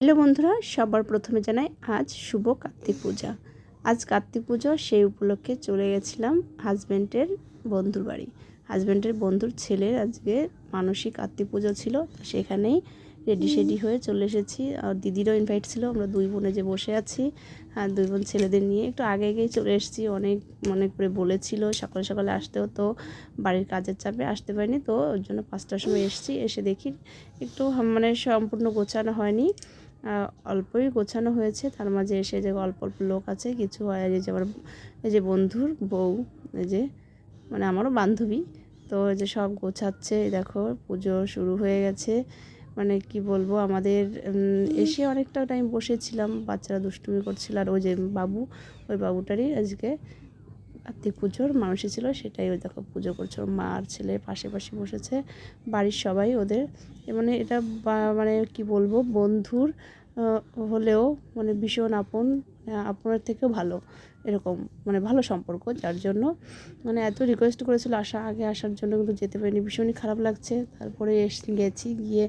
Hello বন্ধুরা, সবার প্রথমে জানাই আজ শুভ কার্তিক পূজা। আজ কার্তিক পুজো, সেই উপলক্ষে চলে গেছিলাম হাজব্যান্ডের বন্ধুর বাড়ি। হাজব্যান্ডের বন্ধুর ছেলের আজকে মানসিক কার্তিক পুজো ছিল, সেখানেই রেডি হয়ে চলে এসেছি। আর দিদিরও ইনভাইট ছিল। আমরা দুই বোনে যে বসে আছি, আর দুই বোন ছেলেদের নিয়ে একটু আগেই চলে এসেছি। অনেক মনে করে বলেছিল সকালে সকালে আসতে, হতো বাড়ির কাজের চাপে আসতে পারিনি, তো ওর জন্য 5টার সময় এসেছি। এসে দেখি একটু সম্পূর্ণ গোছানো হয়নি, অল্পই গোছানো হয়েছে। তার মাঝে এসে যে অল্প লোক আছে, কিছু হয় এই যে আমার এই যে বন্ধুর বউ, এই যে আমারও বান্ধবী, তো যে সব গোছাচ্ছে। দেখো পুজো শুরু হয়ে গেছে। কি বলবো, আমাদের এসে অনেকটা টাইম বসেছিলাম, বাচ্চারা দুষ্টুমি করছিল। আর ওই যে বাবু, ওই বাবুটারই আজকে কার্তিক পুজোর মানুষই ছিল, সেটাই ওই দেখো পুজো করছে। ওর মা আর ছেলে পাশে বসেছে, বাড়ির সবাই ওদের। এটা কি বলবো, বন্ধুর হলেও ভীষণ আপনের থেকেও ভালো, এরকম ভালো সম্পর্ক। যার জন্য এত রিকোয়েস্ট করেছিল আগে আসার জন্য, কিন্তু যেতে পারিনি, ভীষণই খারাপ লাগছে। তারপরে গেছি, গিয়ে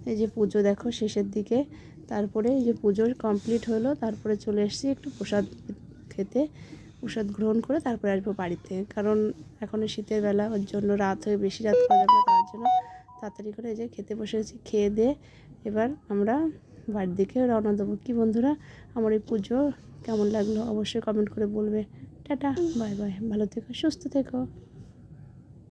এই যে পুজো দেখো শেষের দিকে। তারপরে এই যে পুজোর কমপ্লিট হলো, তারপরে চলে এসেছি একটু প্রসাদ খেতে। প্রসাদ গ্রহণ করে তারপরে আসবো বাড়িতে, কারণ এখন শীতের বেলা, ওর জন্য রাত হয়ে বেশি রাত করা যাবে না। তার জন্য তাড়াতাড়ি করে এই যে খেতে বসেছি। খেয়ে দিয়ে এবার আমরা বাড়ির দিকে রওনা দেবো। কি বন্ধুরা, আমার এই পুজো কেমন লাগলো অবশ্যই কমেন্ট করে বলবে। টাটা, বাই বাই, ভালো থেকো, সুস্থ থেকো।